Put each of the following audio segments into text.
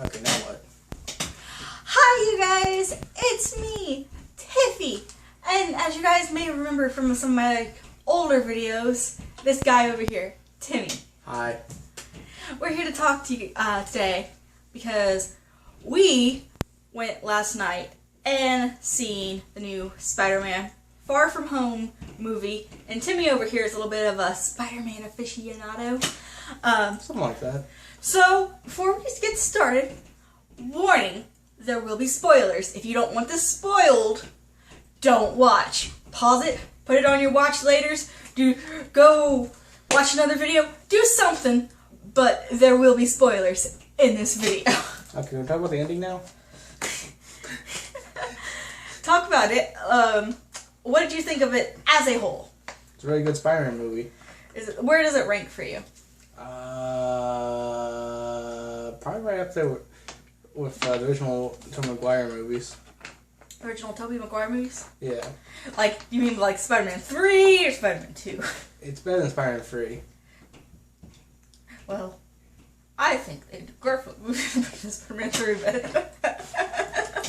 Okay, now what? Hi, you guys! It's me, Tiffy. And as you guys may remember from some of my older videos, this guy over here, Timmy. Hi. We're here to talk to you today because we went last night and seen the new Spider-Man Far From Home movie. And Timmy over here is a little bit of a Spider-Man aficionado. Something like that. So, before we get started, warning, there will be spoilers. If you don't want this spoiled, don't watch. Pause it, put it on your watch laters, go watch another video, do something, but there will be spoilers in this video. Okay, can we talk about the ending now? Talk about it. What did you think of it as a whole? It's a really good Spider-Man movie. Where does it rank for you? Probably right up there with the original Tobey Maguire movies. Original Tobey Maguire movies? Yeah. Like, you mean like Spider-Man 3 or Spider-Man 2? It's better than Spider-Man 3. Well, I think the Garfield movie is Spider-Man 3 better.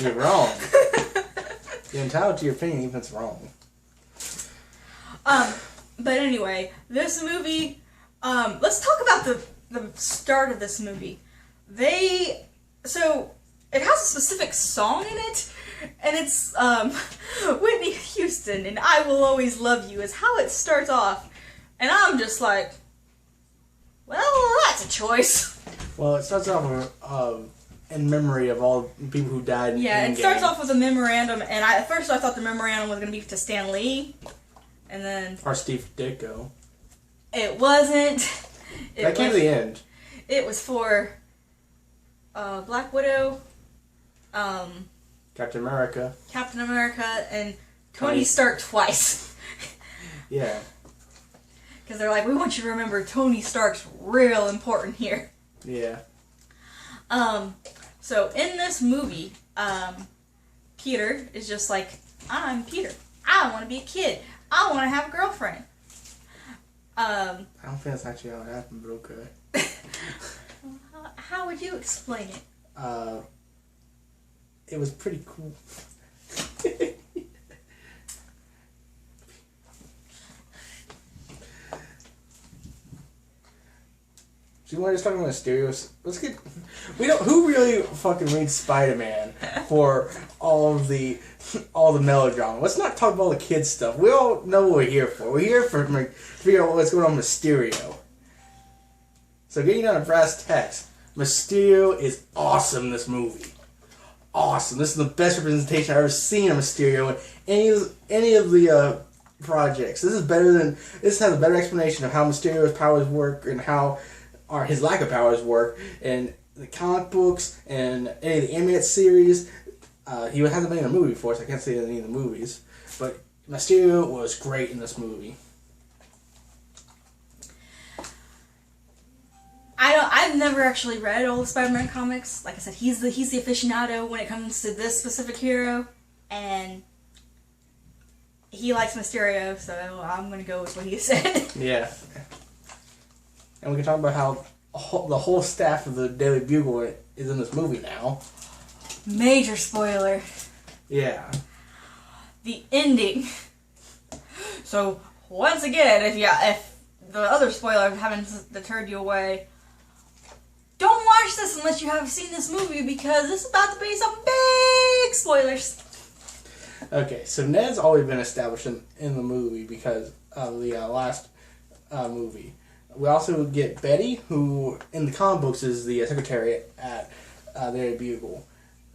You're wrong. You're entitled to your opinion even if it's wrong. But anyway, this movie, let's talk about the start of this movie. So, it has a specific song in it, and it's, Whitney Houston, and I Will Always Love You is how it starts off. And I'm just like, well, that's a choice. Well, it starts off with, in memory of all the people who died in Yeah, it Endgame. starts off with a memorandum, and at first I thought the memorandum was going to be to Stan Lee, and then... Or Steve Ditko. It wasn't. That came to the end. It was for Black Widow, Captain America, and Tony Stark twice. Yeah. Because they're like, we want you to remember Tony Stark's real important here. Yeah. So in this movie, Peter is just like, I'm Peter. I want to be a kid. I want to have a girlfriend. I don't think that's actually how it happened, but okay. How would you explain it? It was pretty cool. Do you want to just talk about Mysterio? Who really fucking reads Spider-Man for all the melodrama? Let's not talk about all the kids stuff. We all know what we're here for. We're here for to figure out what's going on with Mysterio. So getting down to brass tacks, Mysterio is awesome in this movie. Awesome. This is the best representation I've ever seen of Mysterio in any of the projects. This has a better explanation of how Mysterio's powers work and how his lack of powers work in the comic books and any of the animated series. He hasn't been in a movie before, so I can't say any of the movies. But Mysterio was great in this movie. I've never actually read all the Spider-Man comics. Like I said, he's the aficionado when it comes to this specific hero, and he likes Mysterio, so I'm gonna go with what he said. Yeah. And we can talk about how the whole staff of the Daily Bugle is in this movie now. Major spoiler. Yeah. The ending. So once again, if the other spoiler haven't deterred you away, don't watch this unless you have seen this movie because this is about to be some big spoilers. Okay, so Ned's always been established in the movie because of the last movie. We also get Betty, who in the comic books is the secretary at the Daily Bugle,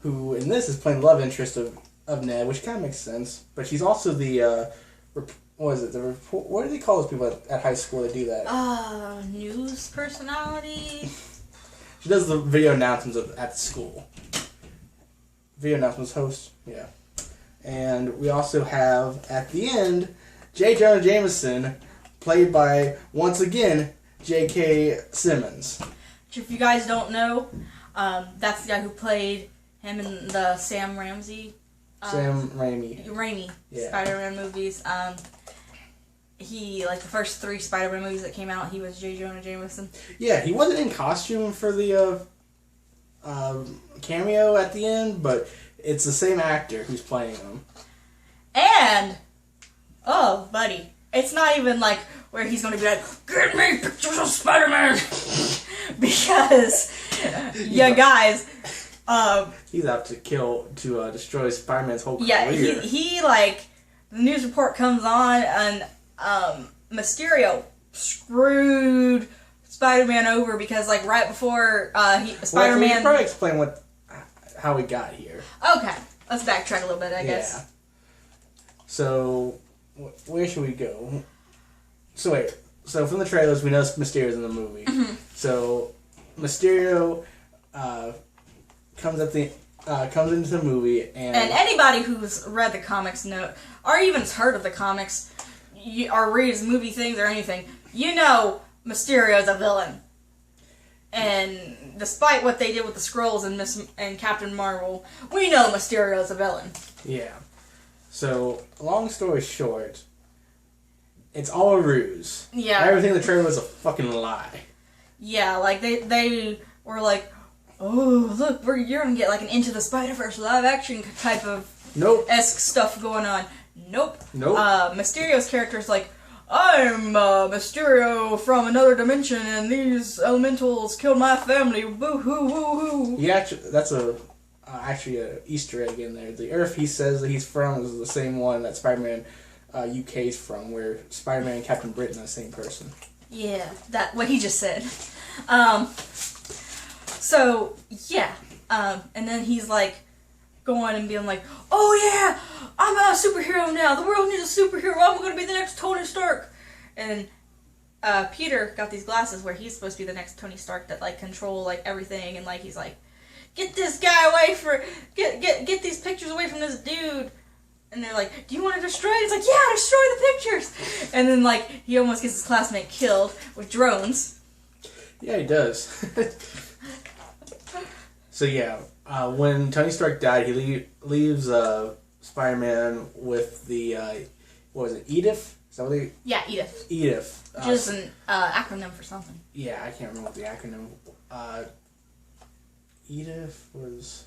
who in this is playing the love interest of Ned, which kind of makes sense. But she's also the what do they call those people at high school that do that? News personality. She does the video announcements at the school. Video announcements host, yeah. And we also have at the end J. Jonah Jameson, played by, once again, J.K. Simmons. If you guys don't know, that's the guy who played him in the Sam Raimi Yeah. Spider-Man movies. He, like, the first 3 Spider-Man movies that came out, he was J. Jonah Jameson. Yeah, he wasn't in costume for the cameo at the end, but it's the same actor who's playing him. And, oh, buddy, it's not even like where he's going to be like, "Get me pictures of Spider-Man!" Because, yeah, guys, he's out to destroy Spider-Man's whole career. yeah, he like, the news report comes on, and Mysterio screwed Spider-Man over because, like, right before Spider-Man... Well, you probably explain how we got here. Okay, let's backtrack a little bit, I guess. So, where should we go? So wait, from the trailers, we know Mysterio's in the movie. Mm-hmm. So, Mysterio comes into the movie, and anybody who's read the comics or even heard of the comics, or reads movie things or anything, you know Mysterio's a villain. And despite what they did with the Skrulls and Captain Marvel, we know Mysterio's a villain. Yeah. So, long story short, it's all a ruse. Yeah. Everything in the trailer was a fucking lie. Yeah, like they were like, "Oh, look, you're gonna get like an Into the Spider-Verse live action type of esque stuff going on." Nope. Mysterio's character's like, "I'm Mysterio from another dimension, and these elementals killed my family. Boo hoo woo hoo." Yeah, that's actually an Easter egg in there. The Earth he says that he's from is the same one that Spider-Man UK's from, where Spider-Man and Captain Britain are the same person. Yeah, what he just said. So yeah, and then he's like going and being like, "Oh yeah, I'm a superhero now. The world needs a superhero. I'm gonna be the next Tony Stark." And Peter got these glasses where he's supposed to be the next Tony Stark that like control like everything, and like he's like, "Get this guy away get these pictures away from this dude." And they're like, "Do you want to destroy it?" It's like, "Yeah, destroy the pictures." And then like he almost gets his classmate killed with drones. Yeah, he does. So yeah, when Tony Stark died, he leaves Spider-Man with the what was it, Edith? Is that what they? Yeah, Edith. Edith. Which is an acronym for something. Yeah, I can't remember what the acronym. Edith was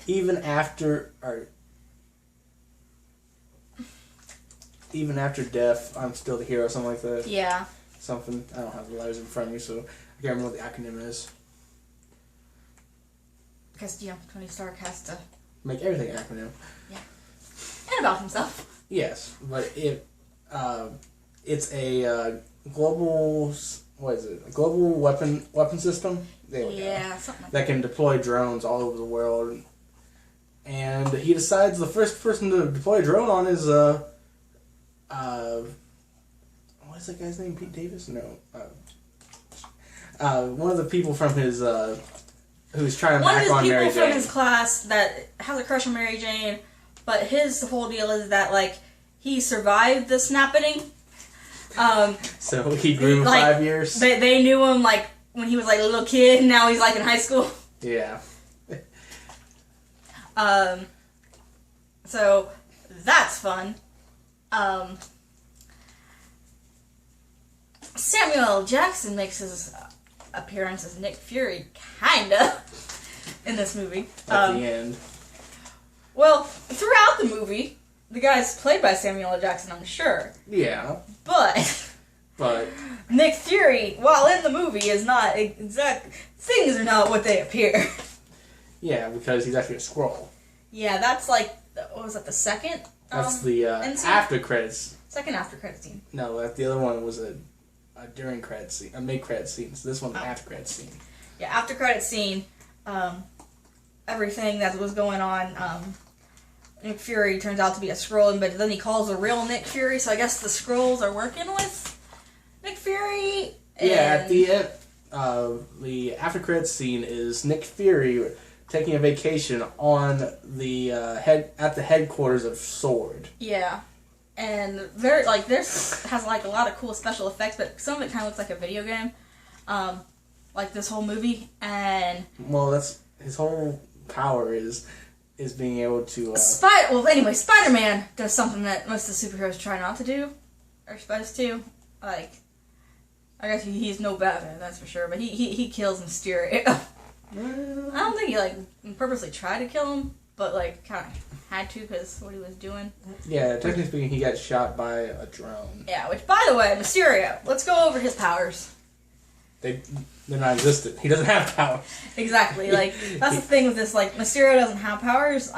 even after death, I'm still the hero, something like that. Yeah. Something. I don't have the letters in front of me, so I can't remember what the acronym is. Because, Tony Stark has to make everything an acronym. Yeah. And about himself. Yes, but it's a global. What is it? A global weapon system. There we go. Something like that can deploy drones all over the world. And he decides the first person to deploy a drone on is what is that guy's name? Pete Davis? No. One of the people from his who's trying to back on Mary Jane. One of his people from his class that has a crush on Mary Jane, but his whole deal is that like he survived the snapping. So he grew like, 5 years. They knew him like when he was like a little kid, and now he's like in high school. Yeah. So that's fun. Samuel L. Jackson makes his appearance as Nick Fury, kinda, in this movie. At the end. Well, throughout the movie, the guy's played by Samuel L. Jackson, I'm sure. Yeah. But Nick Fury, while in the movie, is not exact. Things are not what they appear. Yeah, because he's actually a Skrull. Yeah, that's like, what was that, the second? That's the after credits. Second after credits scene. No, the other one was a during credits scene, a mid credits scene. So this one's an after credits scene. Yeah, after credits scene, everything that was going on, Nick Fury turns out to be a Skrull, but then he calls the real Nick Fury, so I guess the Skrulls are working with Nick Fury. Yeah, at the end, the after credits scene is Nick Fury taking a vacation on the at the headquarters of S.W.O.R.D. Yeah, and this has like a lot of cool special effects, but some of it kind of looks like a video game, like this whole movie. And well, that's his whole power is being able to. Anyway, Spider-Man does something that most of the superheroes try not to do, or supposed to. Like, I guess he's no Batman, that's for sure, but he kills Mysterio. I don't think he like purposely tried to kill him, but like kind of had to because what he was doing. Yeah, technically speaking, he got shot by a drone. Yeah, which by the way, Mysterio. Let's go over his powers. They're not existent. He doesn't have power. Exactly. Like that's the thing with this. Like Mysterio doesn't have powers.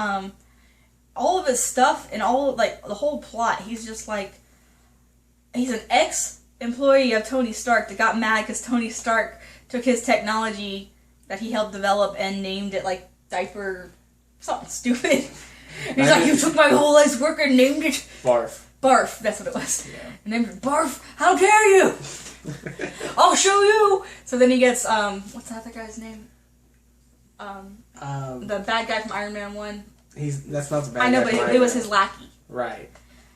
All of his stuff and all like the whole plot, he's just like he's an ex-employee of Tony Stark that got mad because Tony Stark took his technology that he helped develop and named it like diaper something stupid. He's like, you took my whole life's work and named it Barf. Barf. That's what it was. Yeah. And named it Barf. How dare you? I'll show you. So then he gets what's that other guy's name? The bad guy from Iron Man 1. That's not the bad guy. I know, but it was his lackey. Right.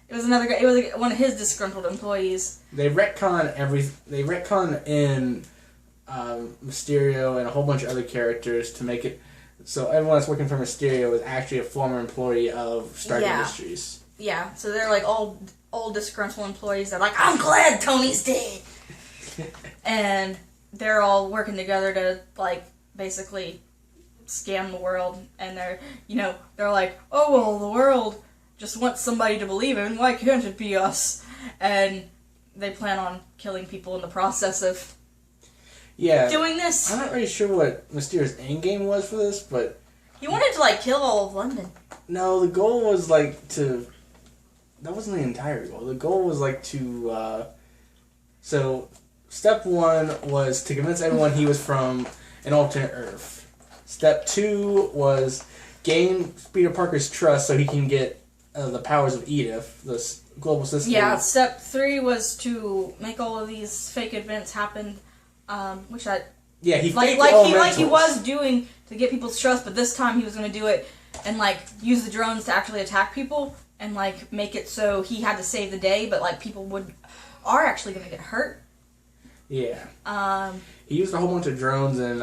It was another guy. It was like one of his disgruntled employees. They retcon They retcon in Mysterio and a whole bunch of other characters to make it so everyone that's working for Mysterio is actually a former employee of Stark Industries. Yeah. So they're like all disgruntled employees. They're like, I'm glad Tony's dead. And they're all working together to like basically scam the world. And they're like, oh well, the world just wants somebody to believe in. Why can't it be us? And they plan on killing people in the process of doing this. I'm not really sure what Mysterio's endgame was for this, but he wanted to like kill all of London. No, the goal was like to. That wasn't the entire goal. The goal was like to. So, step 1 was to convince everyone he was from an alternate Earth. Step 2 was gain Peter Parker's trust so he can get the powers of Edith, the global system. Yeah, step 3 was to make all of these fake events happen, which I... Yeah, he he was doing to get people's trust, but this time he was going to do it and, like, use the drones to actually attack people and, like, make it so he had to save the day, but, like, people are actually going to get hurt. Yeah. He used a whole bunch of drones and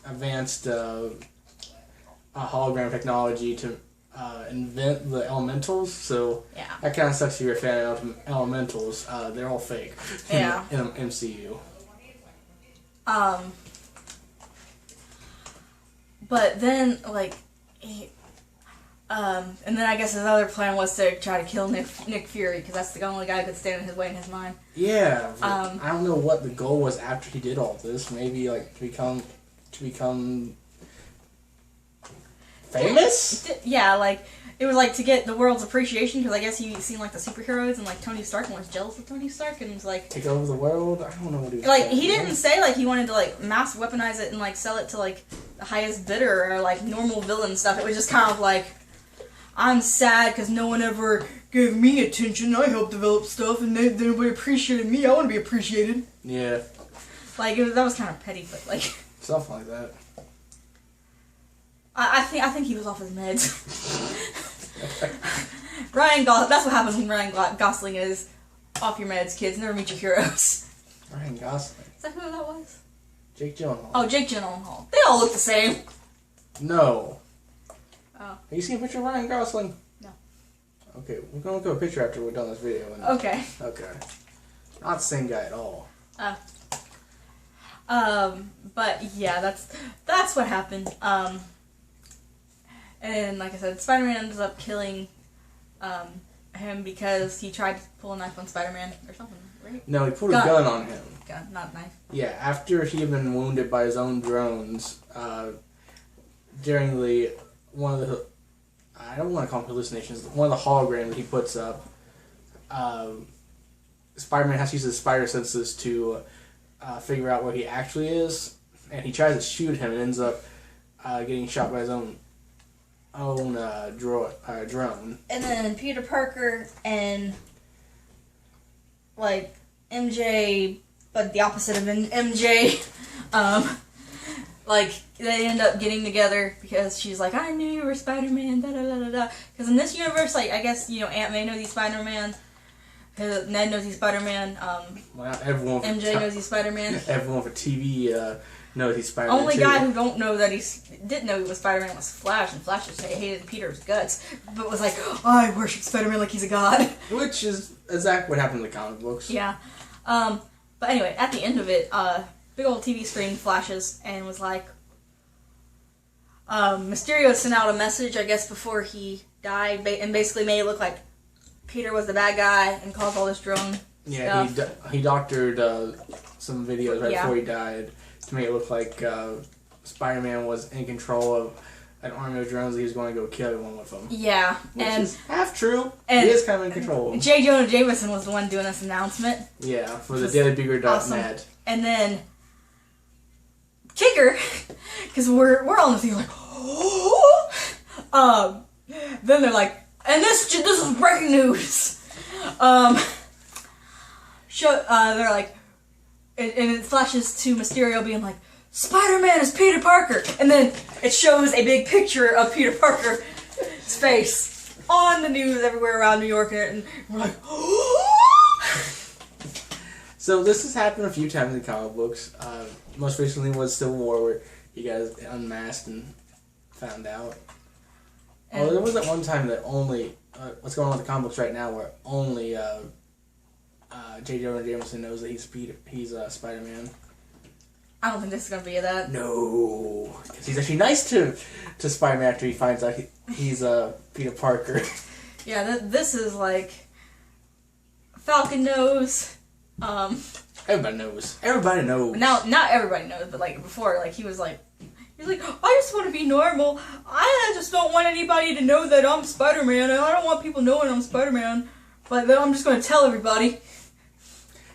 advanced hologram technology to invent the elementals, so that kind of sucks if you're a fan of elementals. They're all fake in MCU. But then, like, and then I guess his other plan was to try to kill Nick Fury, because that's the only guy who could stand in his way in his mind. Yeah, I don't know what the goal was after he did all this. Maybe, like, to become famous? Yeah, like, it was, like, to get the world's appreciation, because I guess he seen, like, the superheroes, and, like, Tony Stark, and was jealous of Tony Stark, and was, like... Take over the world? I don't know what he was like, he didn't say, like, he wanted to, like, mass weaponize it and, like, sell it to, like, the highest bidder, or, like, normal villain stuff. It was just kind of, like, I'm sad because no one ever gave me attention. I helped develop stuff, and nobody appreciated me. I want to be appreciated. Yeah. Like, that was kind of petty, but, like... Stuff like that. I think he was off his meds. That's what happens when Ryan Gosling is off your meds, kids. Never meet your heroes. Ryan Gosling. Is that who that was? Jake Gyllenhaal. Oh, Jake Gyllenhaal. They all look the same. No. Oh. Have you seen a picture of Ryan Gosling? No. Okay, we're going to look at a picture after we're done this video. Okay. Okay. Not the same guy at all. But yeah, that's what happened. And like I said, Spider-Man ends up killing him because he tried to pull a knife on Spider-Man or something, right? No, he pulled a gun on him. Gun, not a knife. Yeah, after he had been wounded by his own drones, during one of the, I don't want to call them hallucinations, one of the holograms he puts up, Spider-Man has to use his spider senses to figure out where he actually is, and he tries to shoot him and ends up getting shot by his own drone. And then Peter Parker and, like, MJ, but the opposite of MJ, like, they end up getting together because she's like, I knew you were Spider-Man, da-da-da-da-da. Because in this universe, like, I guess, Aunt May knows he's Spider-Man, Ned knows he's Spider-Man, well, everyone MJ knows he's Spider-Man. Everyone for TV knows he's Spider-Man. Only guy who didn't know he was Spider-Man was Flash, and Flash just hated Peter's guts, but was like, oh, I worship Spider-Man like he's a god. Which is exactly what happened in the comic books. Yeah. But anyway, at the end of it, big old TV screen flashes and was like, Mysterio sent out a message, I guess, before he died, and basically made it look like Peter was the bad guy and caused all this drone stuff. He doctored some videos before he died to make it look like Spider-Man was in control of an army of drones. He was going to go kill everyone with them. Yeah, which and is half true. And he is kind of in control. J. Jonah Jameson was the one doing this announcement. Yeah, for the DailyBeagle.net. Awesome. And then kicker, because we're on the thing like, then they're like, and this is breaking news. They're like, and it flashes to Mysterio being like, Spider-Man is Peter Parker, and then it shows a big picture of Peter Parker's face on the news everywhere around New York, and we're like, So this has happened a few times in comic books. Most recently was Civil War, where you guys unmasked and found out. Oh, there was that one time that only what's going on with the comic books right now, where only J. Jonah Jameson knows that he's Spider-Man. I don't think this is gonna be that. No, because he's actually nice to Spider-Man after he finds out he's Peter Parker. Yeah, this is like Falcon knows. Everybody knows. Everybody knows. Now, not everybody knows, but like before, like he was like, I just want to be normal. I just don't want anybody to know that I'm Spider-Man. I don't want people knowing I'm Spider-Man. But then I'm just going to tell everybody.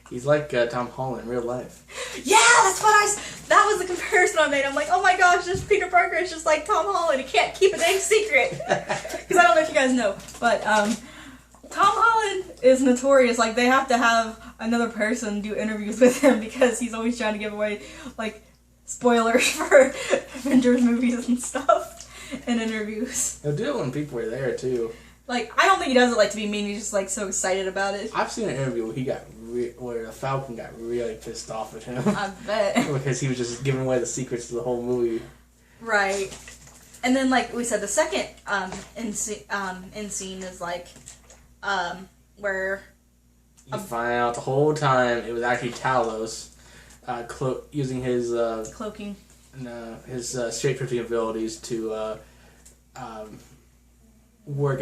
He's like Tom Holland in real life. Yeah, that was the comparison I made. I'm like, oh my gosh, this Peter Parker is just like Tom Holland. He can't keep a dang secret. Because I don't know if you guys know. But Tom Holland is notorious. Like, they have to have another person do interviews with him because he's always trying to give away, like, spoilers for Avengers movies and stuff in interviews. He'll do it when people are there, too. Like, I don't think he does it, like, to be mean. He's just, like, so excited about it. I've seen an interview where the Falcon got really pissed off at him. I bet. Because he was just giving away the secrets of the whole movie. Right. And then, like we said, the second end scene is, like, where... You find out the whole time it was actually Talos using his... cloaking. His shape-shifting abilities to work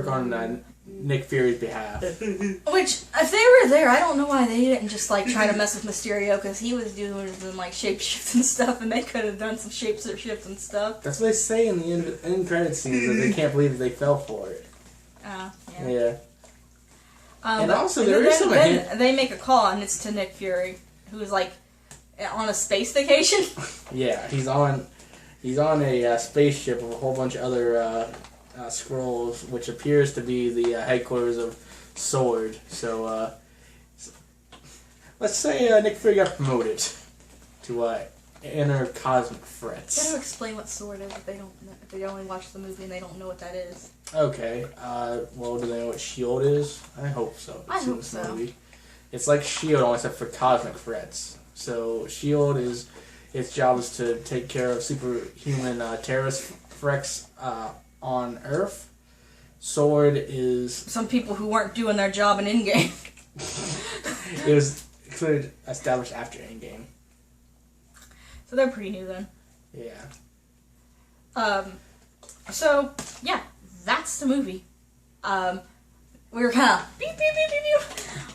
on Nick Fury's behalf. Which, if they were there, I don't know why they didn't just like try to mess with Mysterio, because he was doing like shapeshifts and stuff, and they could have done some shapeshifts and stuff. That's what they say in the end credit scenes, that they can't believe they fell for it. Yeah. And also, there is some hint. Then they make a call, and it's to Nick Fury, who is like on a space vacation. Yeah, he's on a spaceship with a whole bunch of other Skrulls, which appears to be the headquarters of SWORD. So, let's say Nick Fury got promoted to enter cosmic threats. Gotta explain what SWORD is if they don't. If they only watch the movie and they don't know what that is. Okay. Well, do they know what S.H.I.E.L.D. is? I hope so. I hope so. Movie. It's like S.H.I.E.L.D. only except for cosmic threats. So S.H.I.E.L.D. is its job is to take care of superhuman terrorist threats on Earth. SWORD is some people who weren't doing their job in Endgame. It was clearly established after Endgame. So they're pretty new then. Yeah. So yeah, that's the movie. We were kind of beep beep beep beep beep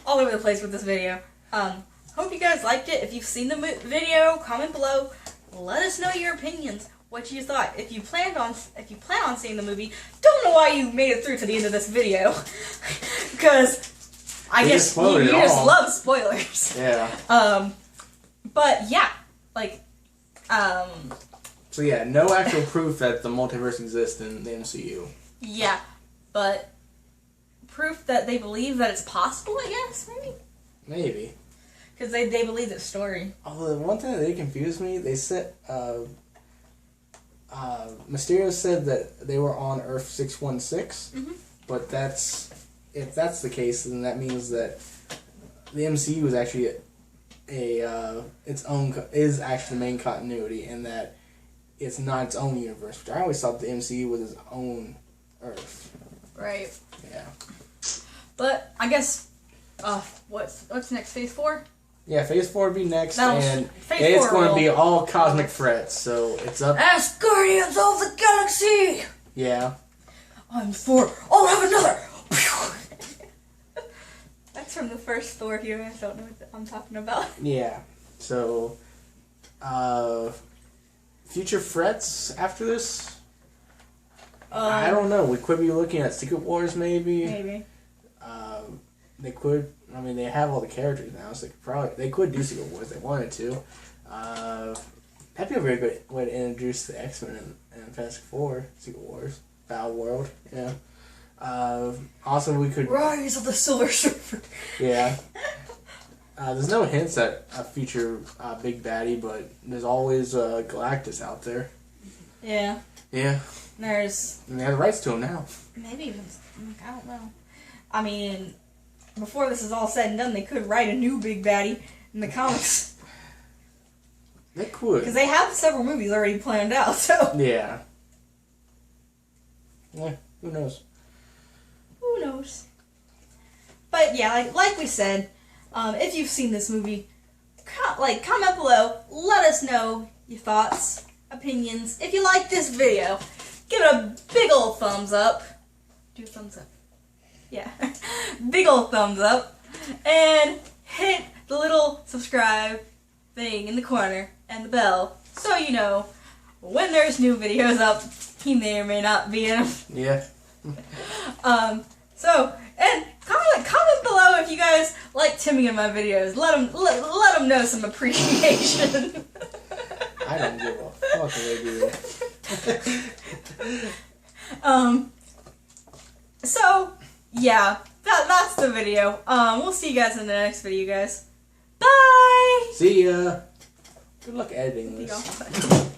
all over the place with this video. Hope you guys liked it. If you've seen the video, comment below. Let us know your opinions. What you thought. If you plan on seeing the movie, don't know why you made it through to the end of this video, because I guess you just love spoilers. Yeah. But yeah, like. So yeah, no actual proof that the multiverse exists in the MCU. Yeah, but proof that they believe that it's possible, I guess, maybe? Maybe. Because they believe the story. Although, one thing that they confused me, they said, Mysterio said that they were on Earth 616, but if that's the case, then that means that the MCU is actually is actually the main continuity, and that it's not its own universe, which I always thought the MCU was its own Earth. Right. Yeah. But I guess what's next? Phase 4? Yeah, Phase 4 would be next, and Phase it's 4 going to will- be all cosmic threats, so it's up. As Guardians of the Galaxy! Yeah. I'm Thor. I'll have another! That's from the first Thor here. You guys don't know what I'm talking about. Yeah. So, future threats after this? I don't know. We could be looking at Secret Wars, maybe. Maybe. They could. I mean, they have all the characters now, so they could do Secret Wars if they wanted to. That'd be a very good way to introduce the X-Men and Fantastic Four, Secret Wars, Battle World. Yeah. Also, we could. Rise of the Silver Surfer. Yeah. There's no hints at a future big baddie, but there's always Galactus out there. Yeah. Yeah. There's. And they have the rights to him now. Maybe even. I don't know. I mean, before this is all said and done, they could write a new big baddie in the comics. They could. Because they have several movies already planned out, so. Yeah. Yeah, who knows? Who knows? But yeah, like we said, if you've seen this movie, comment below, let us know your thoughts, opinions. If you like this video, give it a big ol' thumbs up. Do a thumbs up. Yeah. Big ol' thumbs up. And hit the little subscribe thing in the corner and the bell so you know when there's new videos up. He may or may not be in them. Yeah. And comment below if you guys like Timmy in my videos. Let him know some appreciation. I don't give a fuck what they do. So yeah, that's the video. We'll see you guys in the next video, guys. Bye. See ya. Good luck editing this.